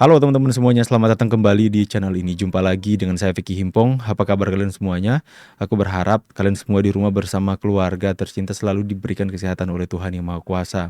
Halo teman-teman semuanya, selamat datang kembali di channel ini. Jumpa lagi dengan saya Vicky Himpong. Apa kabar kalian semuanya? Aku berharap kalian semua di rumah bersama keluarga tercinta selalu diberikan kesehatan oleh Tuhan Yang Maha Kuasa.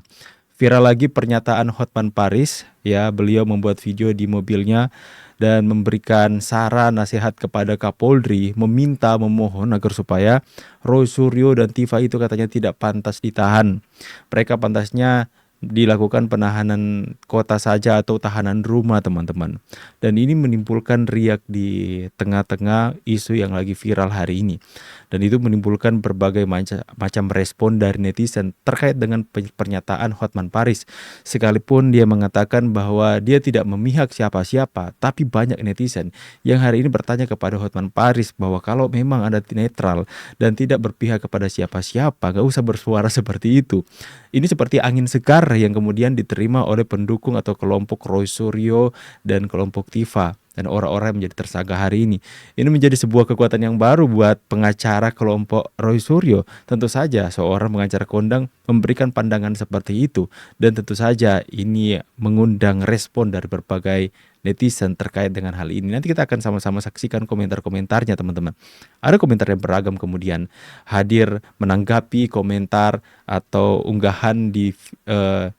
Viral lagi pernyataan Hotman Paris, ya, beliau membuat video di mobilnya dan memberikan saran nasihat kepada Kapolri, memohon agar supaya Roy Suryo dan Tifa itu katanya tidak pantas ditahan. Mereka pantasnya dilakukan penahanan kota saja atau tahanan rumah, teman-teman. Dan ini menimbulkan riak di tengah-tengah isu yang lagi viral hari ini. Dan itu menimbulkan berbagai macam respon dari netizen terkait dengan pernyataan Hotman Paris. Sekalipun dia mengatakan bahwa dia tidak memihak siapa-siapa, tapi banyak netizen yang hari ini bertanya kepada Hotman Paris bahwa kalau memang Anda netral dan tidak berpihak kepada siapa-siapa, gak usah bersuara seperti itu. Ini seperti angin segar yang kemudian diterima oleh pendukung atau kelompok Roy Suryo dan kelompok Tifa dan orang-orang yang menjadi tersangka hari ini. Ini menjadi sebuah kekuatan yang baru buat pengacara kelompok Roy Suryo. Tentu saja seorang pengacara kondang memberikan pandangan seperti itu, dan tentu saja ini mengundang respon dari berbagai netizen terkait dengan hal ini. Nanti kita akan sama-sama saksikan komentar-komentarnya, teman-teman. Ada komentar yang beragam kemudian hadir menanggapi komentar atau unggahan di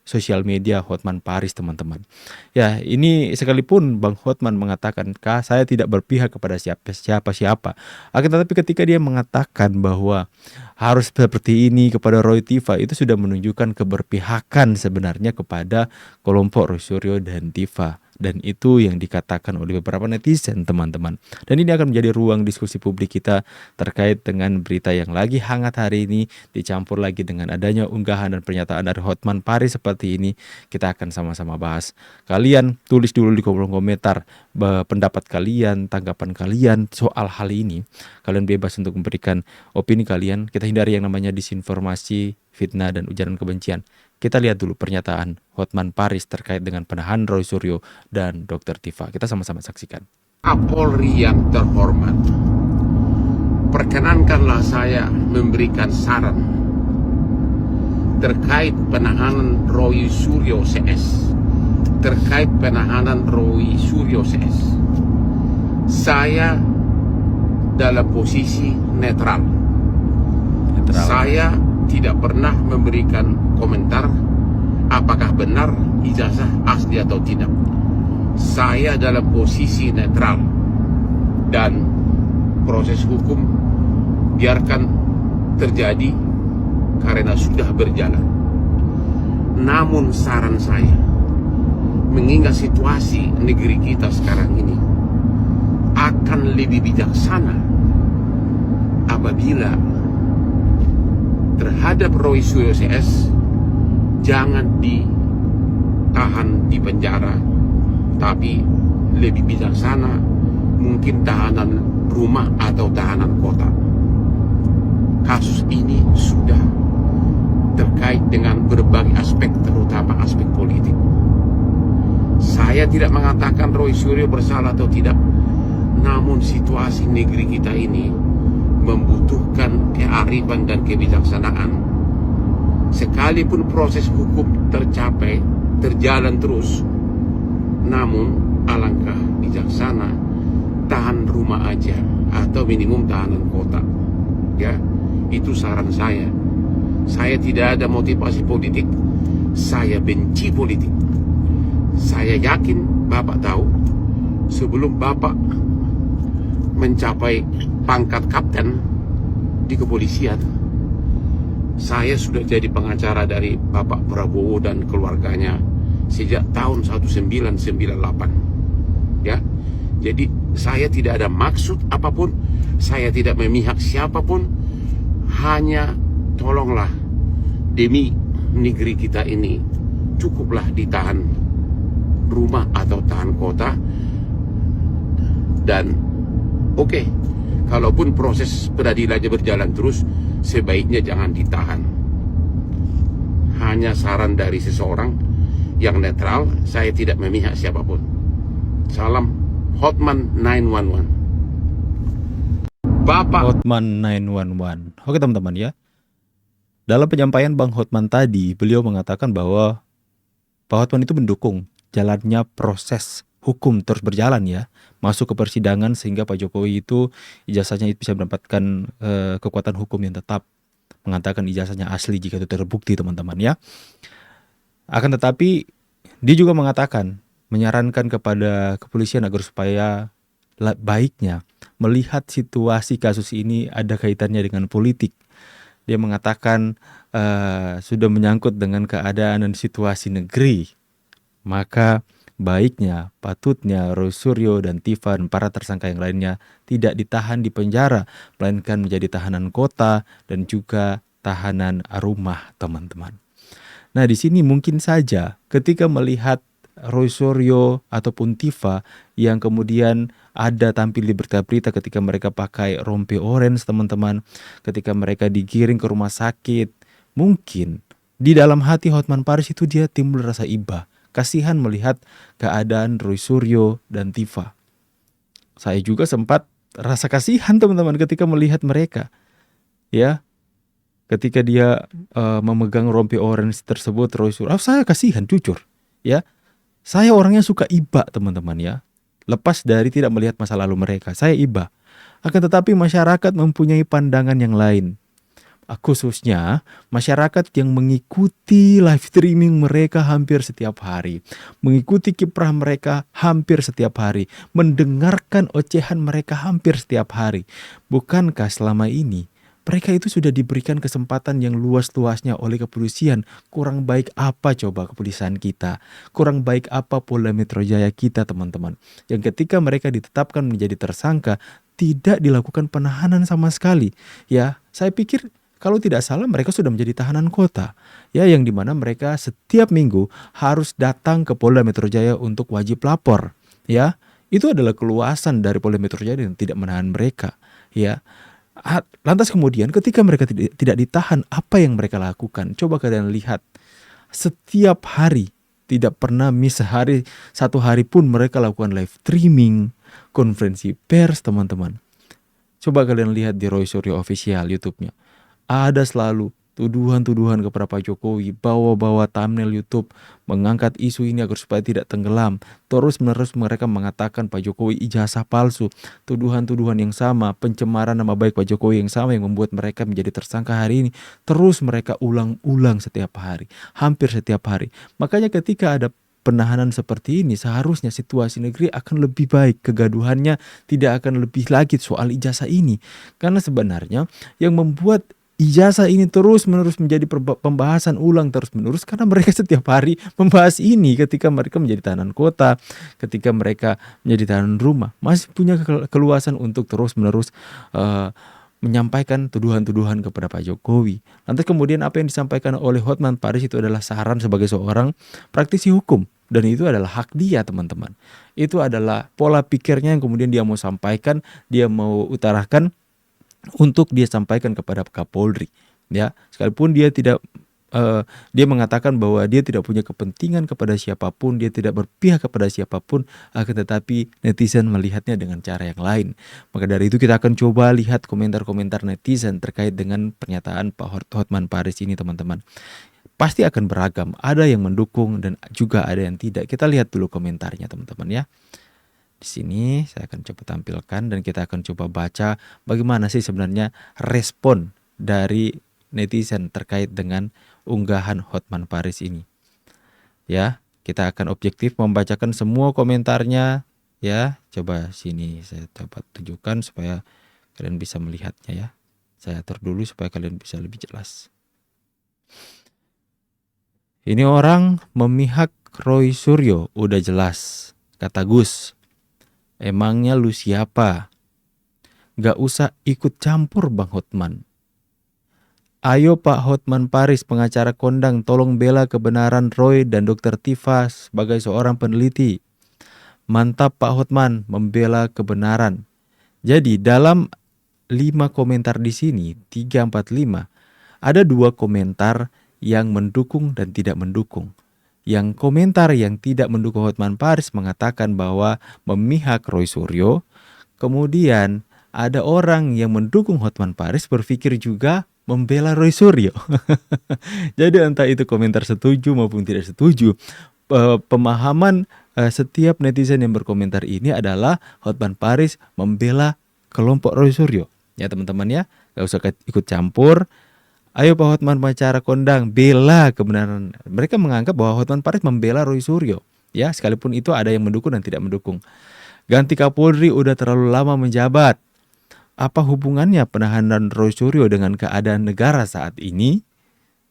sosial media Hotman Paris, teman-teman. Ya, ini sekalipun Bang Hotman mengatakan, saya tidak berpihak kepada siapa-siapa. Akan tetapi ketika dia mengatakan bahwa harus seperti ini kepada Roy Tifa, itu sudah menunjukkan keberpihakan sebenarnya kepada kelompok Roy Suryo dan Tifa. Dan itu yang dikatakan oleh beberapa netizen, teman-teman. Dan ini akan menjadi ruang diskusi publik kita terkait dengan berita yang lagi hangat hari ini, dicampur lagi dengan adanya unggahan dan pernyataan dari Hotman Paris seperti ini. Kita akan sama-sama bahas. Kalian tulis dulu di kolom komentar pendapat kalian, tanggapan kalian soal hal ini. Kalian bebas untuk memberikan opini kalian. Kita hindari yang namanya disinformasi, fitnah, dan ujaran kebencian. Kita lihat dulu pernyataan Hotman Paris terkait dengan penahanan Roy Suryo dan Dr. Tifa. Kita sama-sama saksikan. Kapolri yang terhormat, perkenankanlah saya memberikan saran terkait penahanan Roy Suryo CS. Terkait penahanan Roy Suryo CS, saya dalam posisi netral. Saya tidak pernah memberikan komentar apakah benar ijazah asli atau tidak. Saya dalam posisi netral, dan proses hukum biarkan terjadi karena sudah berjalan. Namun saran saya, mengingat situasi negeri kita sekarang ini, akan lebih bijaksana apabila terhadap Roy Suryo CS jangan ditahan di penjara, tapi lebih bijaksana mungkin tahanan rumah atau tahanan kota. Kasus ini sudah terkait dengan berbagai aspek, terutama aspek politik. Saya tidak mengatakan Roy Suryo bersalah atau tidak, namun situasi negeri kita ini membutuhkan kearifan dan kebijaksanaan. Sekalipun proses hukum terjalan terus, namun alangkah bijaksana tahan rumah aja atau minimum tahanan kota. Ya, itu saran saya. Saya tidak ada motivasi politik. Saya benci politik. Saya yakin Bapak tahu, sebelum Bapak mencapai pangkat kapten di kepolisian, saya sudah jadi pengacara dari Bapak Prabowo dan keluarganya sejak tahun 1998. Ya, jadi saya tidak ada maksud apapun, saya tidak memihak siapapun, hanya tolonglah demi negeri kita ini, cukuplah ditahan rumah atau tahan kota. Dan oke, kalaupun proses peradilannya berjalan terus, sebaiknya jangan ditahan. Hanya saran dari seseorang yang netral, saya tidak memihak siapapun. Salam Hotman 911. Bapak Hotman 911. Oke teman-teman ya. Dalam penyampaian Bang Hotman tadi, beliau mengatakan bahwa Pak Hotman itu mendukung jalannya proses hukum terus berjalan ya, masuk ke persidangan sehingga Pak Jokowi itu ijazahnya itu bisa mendapatkan kekuatan hukum yang tetap, mengatakan ijazahnya asli jika itu terbukti teman-teman ya. Akan tetapi dia juga mengatakan, menyarankan kepada kepolisian agar supaya baiknya melihat situasi kasus ini ada kaitannya dengan politik. Dia mengatakan sudah menyangkut dengan keadaan dan situasi negeri, maka baiknya, patutnya Roy Suryo dan Tifa dan para tersangka yang lainnya tidak ditahan di penjara, melainkan menjadi tahanan kota dan juga tahanan rumah, teman-teman. Nah, di sini mungkin saja ketika melihat Roy Suryo ataupun Tifa yang kemudian ada tampil di berita-berita ketika mereka pakai rompi orange, teman-teman, ketika mereka digiring ke rumah sakit, mungkin di dalam hati Hotman Paris itu dia timbul rasa iba, kasihan melihat keadaan Roy Suryo dan Tifa. Saya juga sempat rasa kasihan teman-teman ketika melihat mereka, ya. Ketika dia memegang rompi orange tersebut, Roy Suryo, saya kasihan jujur, ya. Saya orangnya suka iba teman-teman ya. Lepas dari tidak melihat masa lalu mereka, saya iba. Akan tetapi masyarakat mempunyai pandangan yang lain. Khususnya masyarakat yang mengikuti live streaming mereka hampir setiap hari, mengikuti kiprah mereka hampir setiap hari, mendengarkan ocehan mereka hampir setiap hari. Bukankah selama ini mereka itu sudah diberikan kesempatan yang luas-luasnya oleh kepolisian? Kurang baik apa coba kepolisian kita? Kurang baik apa Polda Metro Jaya kita, teman-teman? Yang ketika mereka ditetapkan menjadi tersangka, tidak dilakukan penahanan sama sekali. Ya, saya pikir kalau tidak salah mereka sudah menjadi tahanan kota. Ya, yang dimana mereka setiap minggu harus datang ke Polda Metro Jaya untuk wajib lapor. Ya, itu adalah keluasan dari Polda Metro Jaya yang tidak menahan mereka. Ya. Lantas kemudian ketika mereka tidak ditahan, apa yang mereka lakukan? Coba kalian lihat, setiap hari, tidak pernah miss satu hari pun mereka lakukan live streaming, konferensi pers, teman-teman. Coba kalian lihat di Roy Suryo Official YouTube-nya, ada selalu tuduhan-tuduhan kepada Pak Jokowi, bawa-bawa thumbnail YouTube, mengangkat isu ini agar supaya tidak tenggelam. Terus-menerus mereka mengatakan Pak Jokowi ijazah palsu, tuduhan-tuduhan yang sama, pencemaran nama baik Pak Jokowi yang sama yang membuat mereka menjadi tersangka hari ini. Terus mereka ulang-ulang setiap hari, hampir setiap hari. Makanya ketika ada penahanan seperti ini, seharusnya situasi negeri akan lebih baik, kegaduhannya tidak akan lebih lagi soal ijazah ini. Karena sebenarnya yang membuat ijazah ini terus-menerus menjadi pembahasan ulang terus-menerus karena mereka setiap hari membahas ini ketika mereka menjadi tahanan kota, ketika mereka menjadi tahanan rumah, masih punya keluasan untuk terus-menerus menyampaikan tuduhan-tuduhan kepada Pak Jokowi. Lantas kemudian apa yang disampaikan oleh Hotman Paris itu adalah saran sebagai seorang praktisi hukum. Dan itu adalah hak dia, teman-teman. Itu adalah pola pikirnya yang kemudian dia mau sampaikan, dia mau utarakan untuk dia sampaikan kepada Kapolri, ya. Sekalipun dia tidak dia mengatakan bahwa dia tidak punya kepentingan kepada siapapun, dia tidak berpihak kepada siapapun, akan tetapi netizen melihatnya dengan cara yang lain. Maka dari itu kita akan coba lihat komentar-komentar netizen terkait dengan pernyataan Pak Hotman Paris ini, teman-teman. Pasti akan beragam, ada yang mendukung dan juga ada yang tidak. Kita lihat dulu komentarnya, teman-teman ya. Di sini saya akan coba tampilkan dan kita akan coba baca bagaimana sih sebenarnya respon dari netizen terkait dengan unggahan Hotman Paris ini. Ya, kita akan objektif membacakan semua komentarnya ya. Coba sini saya dapat tunjukkan supaya kalian bisa melihatnya ya. Saya atur dulu supaya kalian bisa lebih jelas. Ini orang memihak Roy Suryo, udah jelas, kata Gus. Emangnya lu siapa? Gak usah ikut campur Bang Hotman. Ayo Pak Hotman Paris, pengacara kondang, tolong bela kebenaran Roy dan Dr. Tifa sebagai seorang peneliti. Mantap Pak Hotman, membela kebenaran. Jadi dalam 5 komentar di sini, 3, 4, 5, ada 2 komentar yang mendukung dan tidak mendukung. Yang komentar yang tidak mendukung Hotman Paris mengatakan bahwa memihak Roy Suryo. Kemudian ada orang yang mendukung Hotman Paris berpikir juga membela Roy Suryo. Jadi entah itu komentar setuju maupun tidak setuju, pemahaman setiap netizen yang berkomentar ini adalah Hotman Paris membela kelompok Roy Suryo. Ya teman-teman ya, gak usah ikut campur. Ayo Pak Hotman Pacara kondang, bela kebenaran. Mereka menganggap bahwa Hotman Paris membela Roy Suryo. Ya, sekalipun itu ada yang mendukung dan tidak mendukung. Ganti Kapolri udah terlalu lama menjabat. Apa hubungannya penahanan Roy Suryo dengan keadaan negara saat ini?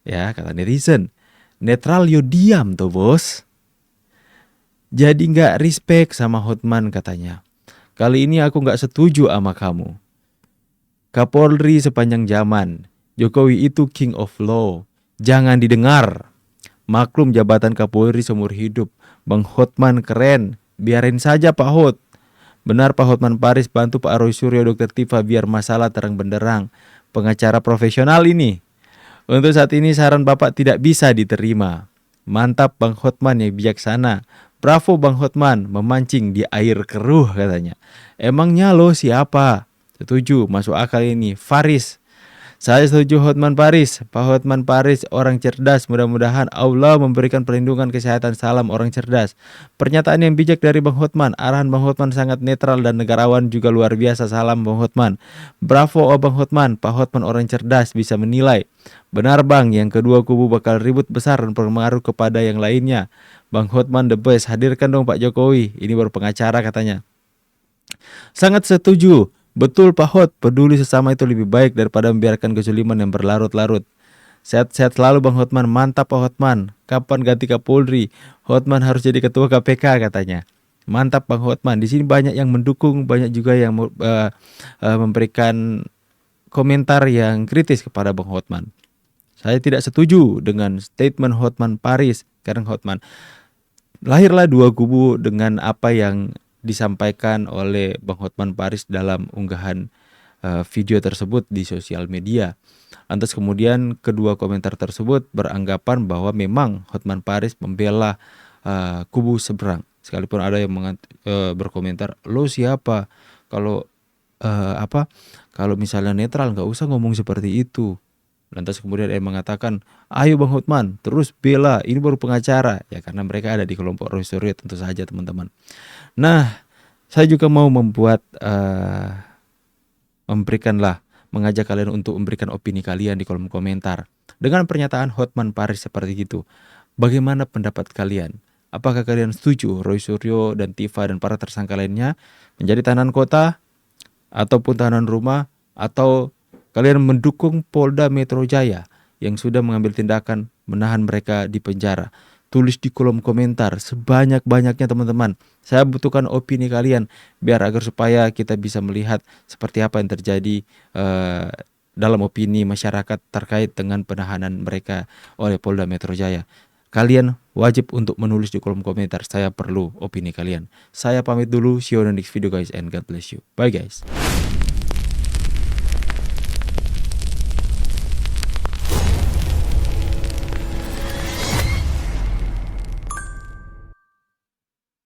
Ya, kata netizen. Netral yo diam tuh bos. Jadi gak respect sama Hotman katanya. Kali ini aku gak setuju sama kamu. Kapolri sepanjang zaman. Jokowi itu king of law. Jangan didengar. Maklum jabatan Kapolri seumur hidup. Bang Hotman keren. Biarin saja Pak Hot. Benar Pak Hotman Paris bantu Pak Roy Suryo Dr. Tifa biar masalah terang benderang. Pengacara profesional ini. Untuk saat ini saran Bapak tidak bisa diterima. Mantap Bang Hotman yang bijaksana. Bravo Bang Hotman memancing di air keruh katanya. Emangnya lo siapa? Setuju, masuk akal ini. Faris. Saya setuju Hotman Paris. Pak Hotman Paris orang cerdas. Mudah-mudahan Allah memberikan perlindungan kesehatan. Salam orang cerdas. Pernyataan yang bijak dari Bang Hotman. Arahan Bang Hotman sangat netral dan negarawan juga luar biasa. Salam Bang Hotman. Bravo Bang Hotman. Pak Hotman orang cerdas bisa menilai. Benar Bang, yang kedua kubu bakal ribut besar dan berpengaruh kepada yang lainnya. Bang Hotman the best. Hadirkan dong Pak Jokowi. Ini baru pengacara katanya. Sangat setuju. Betul Pak Hot, peduli sesama itu lebih baik daripada membiarkan kesuliman yang berlarut-larut. Sehat-sehat selalu Bang Hotman, mantap Pak Hotman. Kapan ganti Kapolri? Hotman harus jadi ketua KPK katanya. Mantap Bang Hotman. Di sini banyak yang mendukung, banyak juga yang memberikan komentar yang kritis kepada Bang Hotman. Saya tidak setuju dengan statement Hotman Paris. Karena Hotman lahirlah dua kubu dengan apa yang disampaikan oleh Bang Hotman Paris dalam unggahan video tersebut di sosial media. Lantas kemudian kedua komentar tersebut beranggapan bahwa memang Hotman Paris membela kubu seberang. Sekalipun ada yang berkomentar, lo siapa? Kalau kalau misalnya netral nggak usah ngomong seperti itu. Lantas kemudian dia mengatakan, ayo Bang Hotman terus bela, ini baru pengacara. Ya karena mereka ada di kelompok Roy Suryo tentu saja teman-teman. Nah, saya juga mau mengajak kalian untuk memberikan opini kalian di kolom komentar. Dengan pernyataan Hotman Paris seperti itu, bagaimana pendapat kalian? Apakah kalian setuju Roy Suryo dan Tifa dan para tersangka lainnya menjadi tahanan kota ataupun tahanan rumah, atau kalian mendukung Polda Metro Jaya yang sudah mengambil tindakan menahan mereka di penjara? Tulis di kolom komentar sebanyak-banyaknya teman-teman. Saya butuhkan opini kalian agar supaya kita bisa melihat seperti apa yang terjadi dalam opini masyarakat terkait dengan penahanan mereka oleh Polda Metro Jaya. Kalian wajib untuk menulis di kolom komentar. Saya perlu opini kalian. Saya pamit dulu. See you on the next video guys and God bless you. Bye guys.